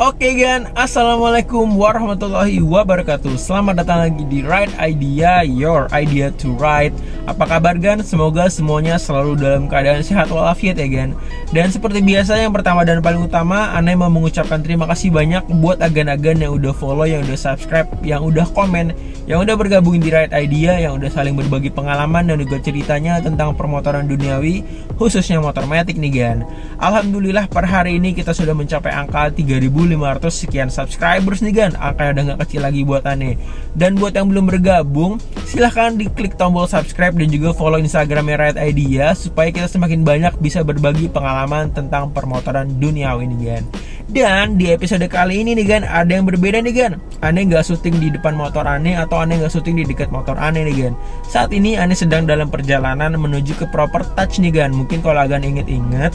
Oke gan, assalamualaikum warahmatullahi wabarakatuh. Selamat datang lagi di Ride Idea, your idea to ride. Apa kabar gan? Semoga semuanya selalu dalam keadaan sehat walafiat ya gan. Dan seperti biasa, yang pertama dan paling utama, Ane mau mengucapkan terima kasih banyak buat agan-agan yang udah follow, yang udah subscribe, yang udah komen, yang udah bergabung di Ride Idea, yang udah saling berbagi pengalaman dan juga ceritanya tentang permotoran duniawi, khususnya motor matic nih gan. Alhamdulillah per hari ini kita sudah mencapai angka 3.500 sekian subscribers nih gan. Angkanya udah gak kecil lagi buat Ane. Dan buat yang belum bergabung, silahkan diklik tombol subscribe dan juga follow Instagramnya Ride Idea, supaya kita semakin banyak bisa berbagi pengalaman tentang permotoran duniawi nih gan. Dan di episode kali ini nih gan, ada yang berbeda nih gan. Ane gak syuting di depan motor Ane, atau Ane gak syuting di dekat motor Ane nih gan. Saat ini Ane sedang dalam perjalanan menuju ke Proper Touch nih gan. Mungkin kalau agan inget-inget,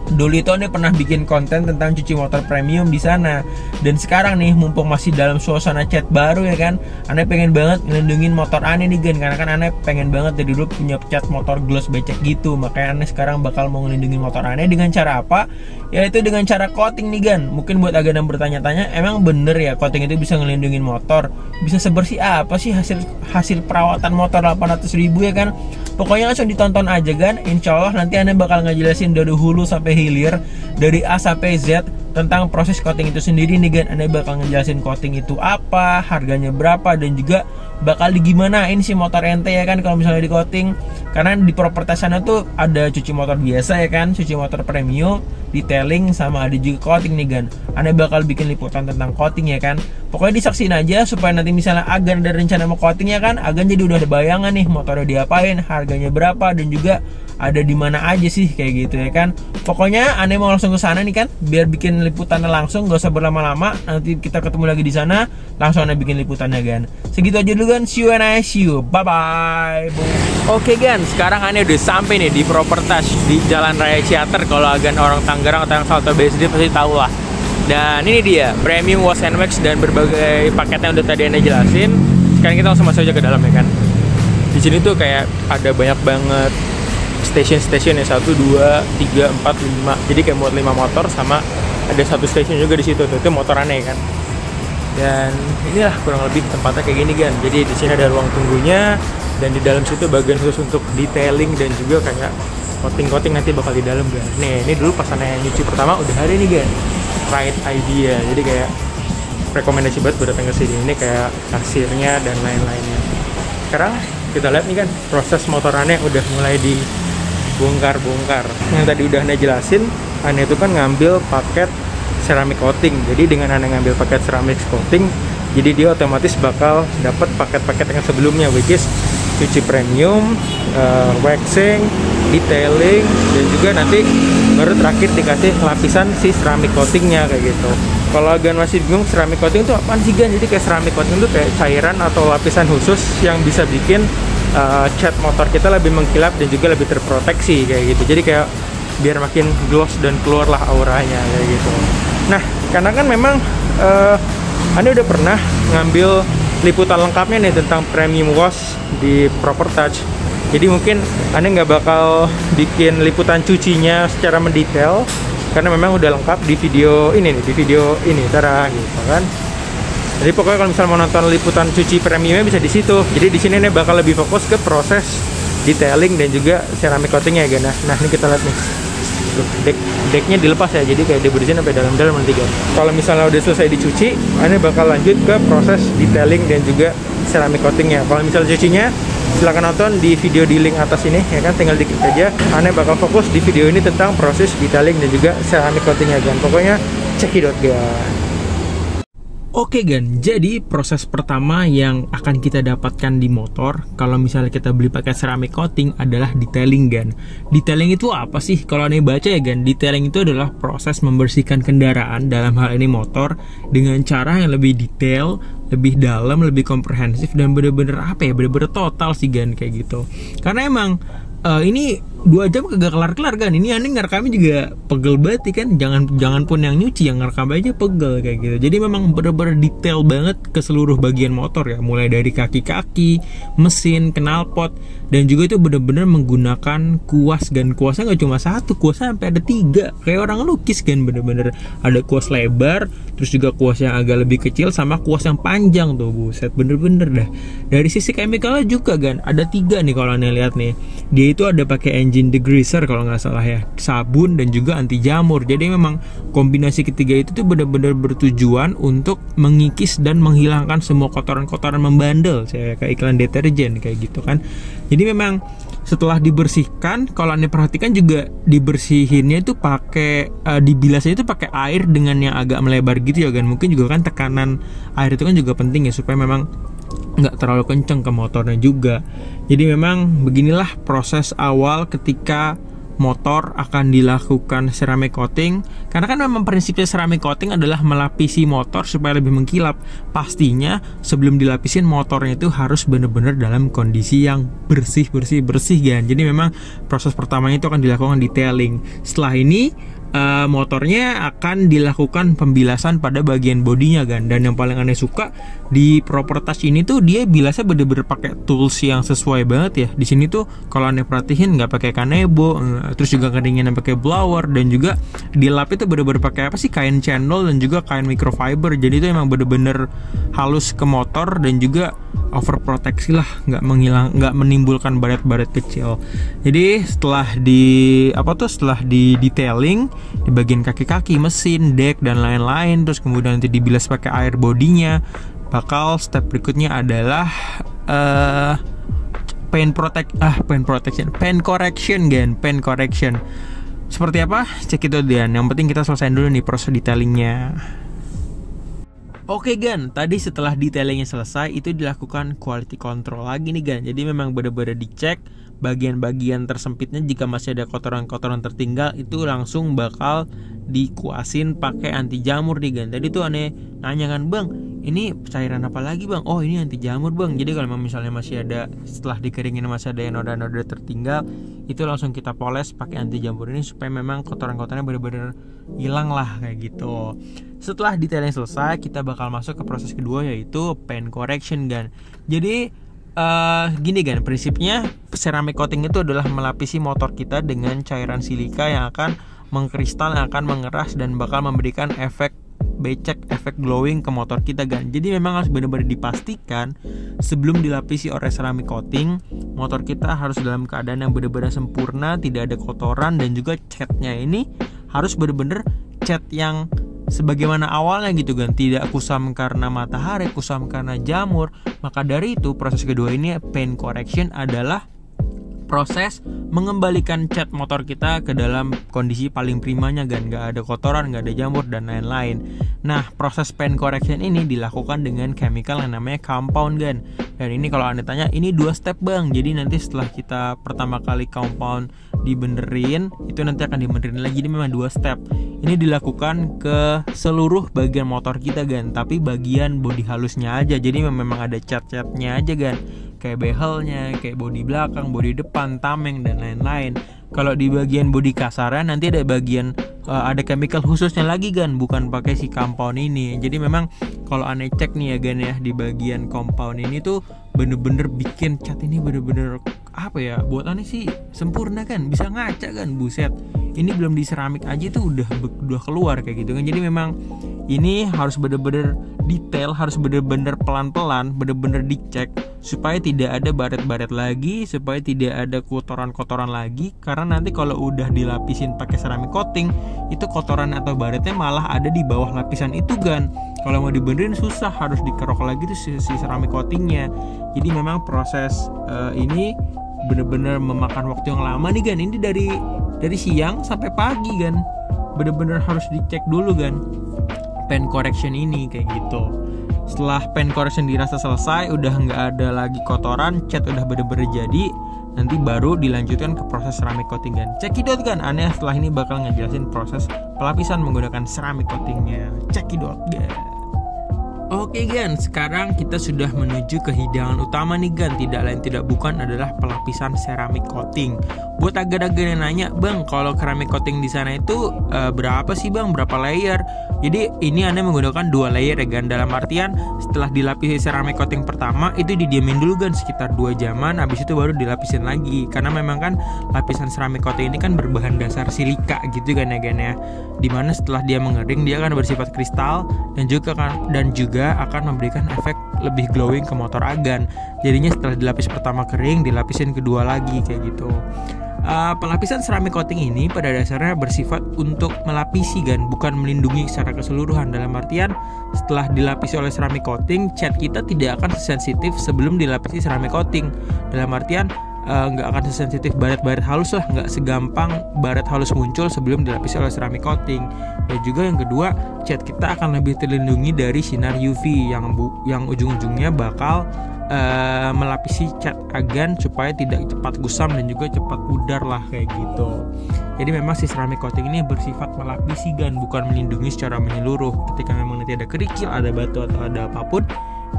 dulu itu Ane pernah bikin konten tentang cuci motor premium di sana. Dan sekarang nih, mumpung masih dalam suasana cat baru ya kan, Ane pengen banget ngelindungin motor Ane nih gan. Karena kan Ane pengen banget dari dulu punya cat motor gloss becek gitu. Makanya Ane sekarang bakal mau ngelindungin motor Ane dengan cara apa? Yaitu dengan cara coating nih gan. Mungkin buat agan yang bertanya-tanya, emang bener ya coating itu bisa ngelindungin motor? Bisa sebersih apa sih hasil perawatan motor 800.000 ya kan? Pokoknya langsung ditonton aja gan. Insya Allah nanti Ane bakal ngejelasin dari hulu sampai hilir, dari A sampai Z, tentang proses coating itu sendiri nih gan. Ane bakal ngejelasin coating itu apa, harganya berapa, dan juga bakal digimanain si motor ente ya kan kalau misalnya di coating. Karena di properti sana tuh ada cuci motor biasa ya kan, cuci motor premium, detailing, sama ada juga coating nih gan. Ane bakal bikin liputan tentang coating ya kan. Pokoknya disaksin aja supaya nanti misalnya agan ada rencana mau coating ya kan, agan jadi udah ada bayangan nih motornya diapain, harganya berapa, dan juga ada di mana aja sih kayak gitu ya kan. Pokoknya Ane mau langsung ke sana nih kan, biar bikin liputannya langsung, gak usah berlama-lama. Nanti kita ketemu lagi di sana, langsung Ane bikin liputannya gan. Segitu aja dulu gan, see you and I see you, bye bye. Oke gan, sekarang Ane udah sampai nih di Proper Touch di Jalan Raya Ciater. Kalau agan orang Tangerang atau yang Salto BSD pasti tahu lah. Dan ini dia premium wash and wax dan berbagai paket yang udah tadi Ane jelasin. Sekarang kita langsung masuk aja ke dalam ya kan. Di sini tuh kayak ada banyak banget station-station ya, 1, 2, 3, 4, 5. Jadi kayak muat 5 motor, sama ada satu station juga di situ. Itu motor Ane kan. Dan inilah kurang lebih tempatnya kayak gini kan. Jadi di sini ada ruang tunggunya, dan di dalam situ bagian khusus untuk detailing dan juga kayak coating-coating nanti bakal di dalam kan. Nih, ini dulu pas Ane nyuci pertama udah ada nih kan, Ride Idea. Jadi kayak rekomendasi banget buat datang ke sini. Ini kayak kasirnya dan lain-lainnya. Sekarang kita lihat nih kan, proses motor Ane udah mulai dibongkar-bongkar. Yang tadi udah Ane jelasin, Ane itu kan ngambil paket ceramic coating. Jadi dengan Ane ngambil paket ceramic coating, jadi dia otomatis bakal dapat paket-paket yang sebelumnya, which is cuci premium, waxing, detailing, dan juga nanti baru terakhir dikasih lapisan si ceramic coatingnya kayak gitu. Kalau agan masih bingung ceramic coating itu apaan sih gan? Jadi kayak ceramic coating itu kayak cairan atau lapisan khusus yang bisa bikin cat motor kita lebih mengkilap dan juga lebih terproteksi kayak gitu. Jadi kayak biar makin gloss dan keluarlah auranya kayak gitu. Nah, karena kan memang Anda udah pernah ngambil liputan lengkapnya nih tentang premium wash di Proper Touch. Jadi mungkin Anda nggak bakal bikin liputan cucinya secara mendetail, karena memang udah lengkap di video ini nih, di video ini cara gitu kan. Jadi pokoknya kalau misalnya mau nonton liputan cuci premiumnya bisa di situ. Jadi di sini nih bakal lebih fokus ke proses detailing dan juga ceramic coatingnya ya kan. Nah, ini kita lihat nih. Decknya dilepas ya, jadi kayak di sini sampai dalam-dalam nanti kan. Kalau misalnya udah selesai dicuci, Ane bakal lanjut ke proses detailing dan juga ceramic coatingnya. Kalau misalnya cucinya, silahkan nonton di video di link atas ini ya kan, tinggal diklik aja. Ane bakal fokus di video ini tentang proses detailing dan juga ceramic coatingnya kan. Pokoknya cekidot gan. Oke gan, jadi proses pertama yang akan kita dapatkan di motor kalau misalnya kita beli pakai ceramic coating adalah detailing gan. Detailing itu apa sih? Kalau Ane baca ya gan, detailing itu adalah proses membersihkan kendaraan, dalam hal ini motor, dengan cara yang lebih detail, lebih dalam, lebih komprehensif, dan bener-bener apa ya, bener-bener total sih gan kayak gitu. Karena emang ini 2 jam kagak kelar-kelar kan. Ini aneh ngerekamnya juga pegel banget kan. Jangan pun yang nyuci, yang ngerekam aja pegel kayak gitu. Jadi memang bener-bener detail banget ke seluruh bagian motor ya, mulai dari kaki-kaki, mesin, knalpot, dan juga itu bener-bener menggunakan kuas. Dan kuasnya nggak cuma satu, kuasnya sampai ada 3, kayak orang lukis kan. Bener-bener ada kuas lebar, terus juga kuas yang agak lebih kecil, sama kuas yang panjang tuh. Buset, bener-bener dah. Dari sisi chemicalnya juga kan ada 3 nih kalau anda lihat nih. Dia itu ada pakai engine degreaser kalau nggak salah ya, sabun, dan juga anti jamur. Jadi memang kombinasi ketiga itu tuh benar-benar bertujuan untuk mengikis dan menghilangkan semua kotoran-kotoran membandel, kayak iklan deterjen kayak gitu kan. Jadi memang setelah dibersihkan, kalau anda perhatikan juga dibersihinnya itu pakai dibilasnya itu pakai air dengan yang agak melebar gitu ya kan. Mungkin juga kan tekanan air itu kan juga penting ya, supaya memang nggak terlalu kenceng ke motornya juga. Jadi memang beginilah proses awal ketika motor akan dilakukan ceramic coating. Karena kan memang prinsipnya ceramic coating adalah melapisi motor supaya lebih mengkilap. Pastinya sebelum dilapisin motornya itu harus benar-benar dalam kondisi yang bersih kan. Jadi memang proses pertamanya itu akan dilakukan detailing. Setelah ini motornya akan dilakukan pembilasan pada bagian bodinya kan. Dan yang paling aneh suka di proper touch ini tuh dia bilasnya bener-bener pakai tools yang sesuai banget ya. Di sini tuh kalau aneh perhatiin nggak pakai kanebo, terus juga kedinginan pakai blower, dan juga di lap itu bener-bener pakai apa sih, kain channel dan juga kain microfiber. Jadi itu emang bener-bener halus ke motor dan juga overproteksi lah, nggak menimbulkan baret-baret kecil. Jadi setelah di detailing di bagian kaki-kaki, mesin, deck, dan lain-lain, terus kemudian nanti dibilas pakai air bodinya, bakal step berikutnya adalah paint correction. Seperti apa? Cek itu Dian. Yang penting kita selesaiin dulu nih proses detailingnya. Oke Gan, tadi setelah detailingnya selesai itu dilakukan quality control lagi nih Gan. Jadi memang benar-benar dicek bagian-bagian tersempitnya, jika masih ada kotoran-kotoran tertinggal itu langsung bakal dikuasin pakai anti jamur nih Gan. Tadi tuh aneh nanya kan, Bang, ini cairan apa lagi Bang? Oh ini anti jamur Bang. Jadi kalau misalnya masih ada, setelah dikeringin masih ada noda-noda tertinggal, itu langsung kita poles pakai anti jamur ini supaya memang kotoran-kotorannya benar-benar hilang lah kayak gitu. Setelah detailing selesai, kita bakal masuk ke proses kedua, yaitu paint correction Gan. Jadi gini Gan, prinsipnya ceramic coating itu adalah melapisi motor kita dengan cairan silika yang akan mengkristal, yang akan mengeras dan bakal memberikan efek becek, efek glowing ke motor kita Gan. Jadi memang harus benar-benar dipastikan sebelum dilapisi oleh ceramic coating, motor kita harus dalam keadaan yang benar-benar sempurna, tidak ada kotoran, dan juga catnya ini harus benar-benar cat yang sebagaimana awalnya gitu kan, tidak kusam karena matahari, kusam karena jamur. Maka dari itu proses kedua ini, paint correction, adalah proses mengembalikan cat motor kita ke dalam kondisi paling primanya Gan, nggak ada kotoran, nggak ada jamur, dan lain-lain. Nah, proses paint correction ini dilakukan dengan chemical yang namanya compound Gan. Dan ini kalau Anda tanya, ini 2 step Bang. Jadi nanti setelah kita pertama kali compound dibenerin, itu nanti akan dibenerin lagi. Jadi memang 2 step. Ini dilakukan ke seluruh bagian motor kita Gan, tapi bagian bodi halusnya aja. Jadi memang ada cat-catnya aja Gan, kayak behelnya, kayak bodi belakang, bodi depan, tameng, dan lain-lain. Kalau di bagian bodi kasarnya nanti ada bagian ada chemical khususnya lagi Gan, bukan pakai si compound ini. Jadi memang kalau aneh cek nih ya Gan ya, di bagian compound ini tuh bener-bener bikin cat ini bener-bener apa ya, buat aneh sih sempurna kan, bisa ngaca kan, buset. Ini belum di seramik aja tuh udah keluar kayak gitu kan. Jadi memang ini harus bener-bener detail, harus bener-bener pelan-pelan, bener-bener dicek supaya tidak ada baret-baret lagi, supaya tidak ada kotoran-kotoran lagi. Karena nanti kalau udah dilapisin pakai ceramic coating, itu kotoran atau baretnya malah ada di bawah lapisan itu Gan. Kalau mau dibenerin susah, harus dikerok lagi tuh si ceramic coatingnya. Jadi memang proses ini bener-bener memakan waktu yang lama nih Gan. Ini dari siang sampai pagi Gan, bener-bener harus dicek dulu Gan paint correction ini kayak gitu. Setelah paint correction dirasa selesai, udah nggak ada lagi kotoran, cat udah bener-bener jadi, nanti baru dilanjutkan ke proses ceramic coating Gan. Cekidot Gan, aneh setelah ini bakal ngejelasin proses pelapisan menggunakan ceramic coatingnya. Cekidot Gan. Oke Gan, sekarang kita sudah menuju ke hidangan utama nih Gan. Tidak lain tidak bukan adalah pelapisan ceramic coating. Buat agar-agar yang nanya, Bang, kalau ceramic coating di sana itu berapa sih Bang? Berapa layer? Jadi ini Anda menggunakan 2 layer ya Gan. Dalam artian setelah dilapisi ceramic coating pertama itu didiamin dulu Gan sekitar 2 jaman, habis itu baru dilapisin lagi. Karena memang kan lapisan ceramic coating ini kan berbahan dasar silika gitu kan ya Gan ya. Dimana setelah dia mengering dia akan bersifat kristal dan juga akan memberikan efek lebih glowing ke motor Agan. Jadinya setelah dilapis pertama kering, dilapisin kedua lagi kayak gitu. Pelapisan ceramic coating ini pada dasarnya bersifat untuk melapisi Gan, bukan melindungi secara keseluruhan. Dalam artian setelah dilapisi oleh ceramic coating, cat kita tidak akan sesensitif sebelum dilapisi ceramic coating. Dalam artian nggak akan sesensitif baret-baret halus lah, nggak segampang baret halus muncul sebelum dilapisi oleh ceramic coating. Dan juga yang kedua, cat kita akan lebih terlindungi dari sinar UV yang ujung-ujungnya bakal melapisi cat Agan supaya tidak cepat gusam dan juga cepat pudar lah kayak gitu. Jadi memang si ceramic coating ini bersifat melapisi Gan, bukan melindungi secara menyeluruh. Ketika memang nanti ada kerikil, ada batu atau ada apapun,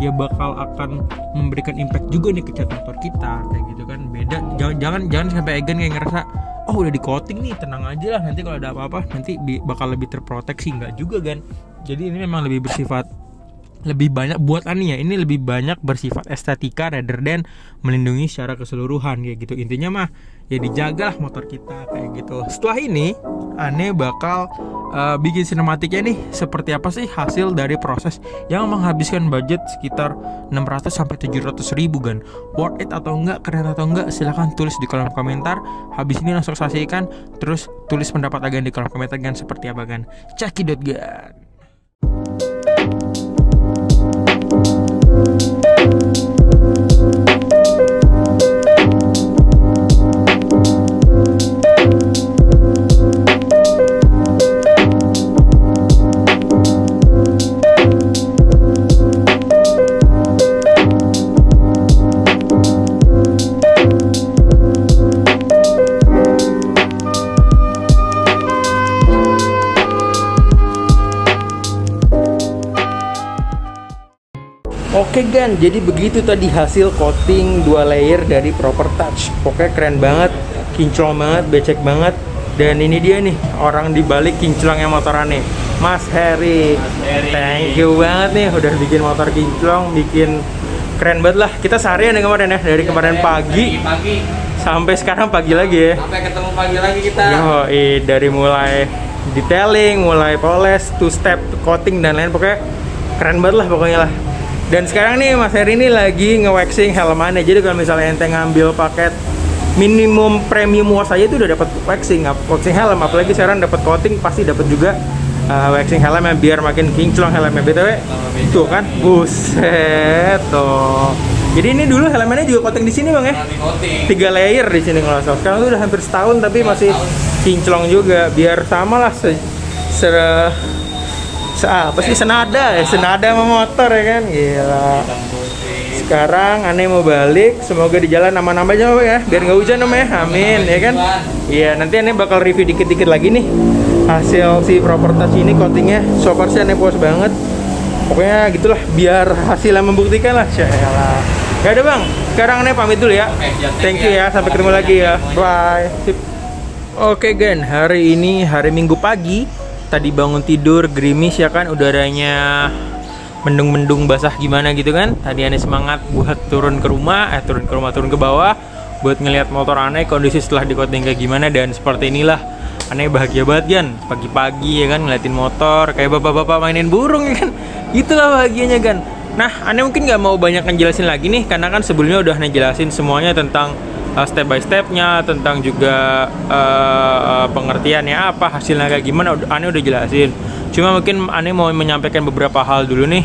ya bakal akan memberikan impact juga nih ke cat motor kita kayak gitu kan. Beda, jangan sampai Agan kayak ngerasa oh udah di coating nih, tenang aja lah, nanti kalau ada apa-apa nanti bakal lebih terproteksi. Enggak juga Gan. Jadi ini memang lebih bersifat lebih banyak buat Ani ya, ini lebih banyak bersifat estetika rather than melindungi secara keseluruhan kayak gitu. Intinya mah ya dijagalah motor kita kayak gitu. Setelah ini Ani bakal bikin sinematiknya nih seperti apa sih hasil dari proses yang menghabiskan budget sekitar 600 sampai 700 ribu Gan. Worth it atau enggak, keren atau enggak, silahkan tulis di kolom komentar. Habis ini langsung saksikan, terus tulis pendapat Agan di kolom komentar Gan seperti apa Gan. Cakidot Gan. Oke Gan, jadi begitu tadi hasil coating 2 layer dari Proper Touch. Pokoknya keren banget, kinclong banget, becek banget. Dan ini dia nih orang dibalik kinclongnya motorannya, Mas Heri. Thank you banget nih udah bikin motor kinclong, bikin keren banget lah. Kita seharian ya kemarin ya, dari kemarin pagi sampai sekarang pagi lagi ya. Sampai ketemu pagi lagi kita. Dari mulai detailing, mulai poles, 2 step coating dan lain, pokoknya keren banget lah pokoknya lah. Dan sekarang nih Mas Heri ini lagi nge-waxing helmannya. Jadi kalau misalnya ente ngambil paket minimum premium wash aja itu udah dapat waxing helm, apalagi sekarang dapat coating pasti dapat juga waxing helmnya biar makin kinclong helmnya. BTW tuh kan, buset tuh. Jadi ini dulu helmnya juga coating di sini Bang ya. 3 layer di sini kalau salah. Sekarang tuh udah hampir setahun tapi masih kinclong juga, biar sama lah apa sih senada sama motor ya kan. Gila. Sekarang Ane mau balik, semoga di jalan aman-aman aja ya, biar nggak hujan Om ya. Amin ya kan. Iya, nanti Ane bakal review dikit-dikit lagi nih hasil si Proper Touch ini coatingnya. So far sih Ane puas banget. Pokoknya gitulah, biar hasilnya membuktikan lah. Syalah. Ya udah Bang, sekarang Ane pamit dulu ya. Thank you ya, sampai ketemu lagi ya. Bye. Sip. Oke Gan, hari ini hari Minggu pagi. Tadi bangun tidur gerimis ya kan, udaranya mendung-mendung basah gimana gitu kan. Tadi Ane semangat buat turun ke bawah buat ngelihat motor Ane kondisi setelah di coating kayak gimana. Dan seperti inilah Ane bahagia banget Gan, pagi-pagi ya kan ngeliatin motor kayak bapak-bapak mainin burung ya kan. Itulah bahagianya Gan. Nah Ane mungkin nggak mau banyak ngejelasin lagi nih, karena kan sebelumnya udah Ane jelasin semuanya tentang step by stepnya, tentang juga pengertiannya apa, hasilnya kayak gimana, Ane udah jelasin. Cuma mungkin Ane mau menyampaikan beberapa hal dulu nih.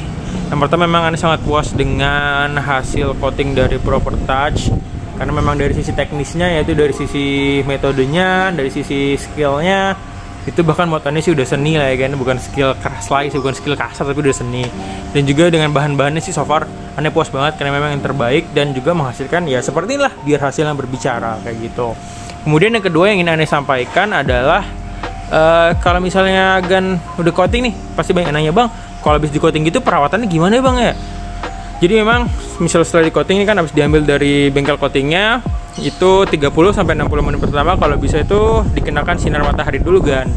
Yang pertama, memang Ane sangat puas dengan hasil coating dari Proper Touch, karena memang dari sisi teknisnya, yaitu dari sisi metodenya, dari sisi skillnya, itu bahkan buat Ane sih udah seni lah ya kan. Bukan skill keras lagi, bukan skill kasar, tapi udah seni. Dan juga dengan bahan-bahannya sih so far Ane puas banget, karena memang yang terbaik dan juga menghasilkan ya seperti inilah, biar hasilnya berbicara kayak gitu. Kemudian yang kedua yang ingin Ane sampaikan adalah Kalau misalnya gan udah coating nih, pasti banyak yang nanya, bang, kalau habis di coating gitu perawatannya gimana ya bang ya? Jadi memang misal setelah di coating ini kan habis diambil dari bengkel coatingnya, itu 30-60 menit pertama kalau bisa itu dikenakan sinar matahari dulu gan.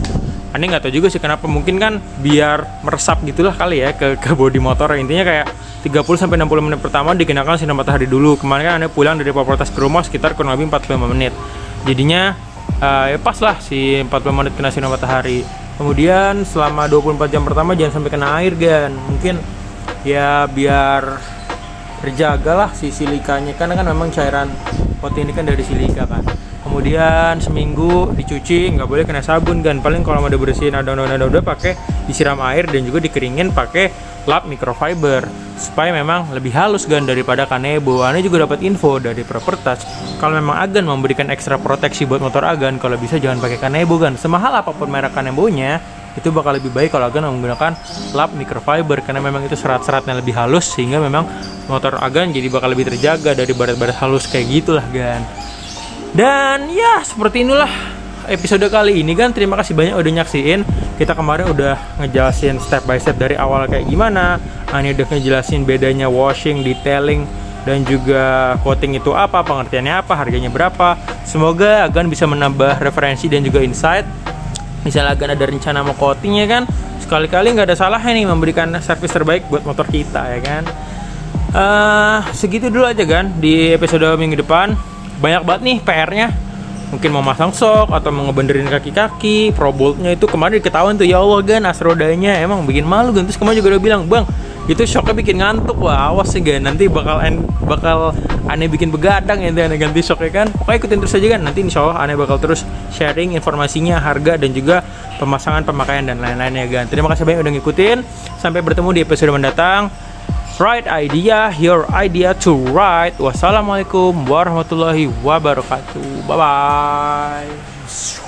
Aneh nggak tahu juga sih kenapa, mungkin kan biar meresap gitulah kali ya ke bodi motor. Intinya kayak 30-60 menit pertama dikenakan sinar matahari dulu. Kemarin kan aneh pulang dari Propertas ke rumah sekitar kurang lebih 45 menit. Jadinya ya pas lah si 40 menit kena sinar matahari. Kemudian selama 24 jam pertama jangan sampai kena air gan. Mungkin ya biar terjaga lah si silikanya, karena kan memang cairan coating ini kan dari silika kan. Kemudian seminggu dicuci, nggak boleh kena sabun kan. Paling kalau mau bersihin ada pakai disiram air dan juga dikeringin pakai lap microfiber supaya memang lebih halus gan daripada kanebo. Ane juga dapat info dari Propertas kalau memang agan memberikan ekstra proteksi buat motor agan, kalau bisa jangan pakai kanebo gan. Semahal apapun merek kanebonya, itu bakal lebih baik kalau agan menggunakan lap microfiber, karena memang itu serat-seratnya lebih halus sehingga memang motor agan jadi bakal lebih terjaga dari baret-baret halus kayak gitulah gan. Dan ya seperti inilah episode kali ini kan. Terima kasih banyak udah nyaksiin. Kita kemarin udah ngejelasin step by step dari awal kayak gimana. Ini udah ngejelasin bedanya washing, detailing, dan juga coating itu apa, pengertiannya apa, harganya berapa. Semoga agan bisa menambah referensi dan juga insight. Misalnya agan ada rencana mau coating ya kan, sekali-kali nggak ada salahnya nih memberikan servis terbaik buat motor kita ya kan. Segitu dulu aja kan di episode minggu depan. Banyak banget nih PR-nya. Mungkin mau masang shock atau mau ngebenerin kaki-kaki, pro boltnya itu kemarin ketahuan tuh, ya Allah gan, as rodanya emang bikin malu gan. Terus kemarin juga udah bilang, bang, itu shocknya bikin ngantuk. Wah awas sih gan, nanti bakal aneh bikin begadang ya aneh ganti shocknya kan. Pokoknya ikutin terus aja kan, nanti insya Allah aneh bakal terus sharing informasinya, harga, dan juga pemasangan, pemakaian, dan lain-lainnya gan. Terima kasih banyak udah ngikutin. Sampai bertemu di episode mendatang. Right Idea, your idea to ride. Wassalamualaikum warahmatullahi wabarakatuh. Bye bye.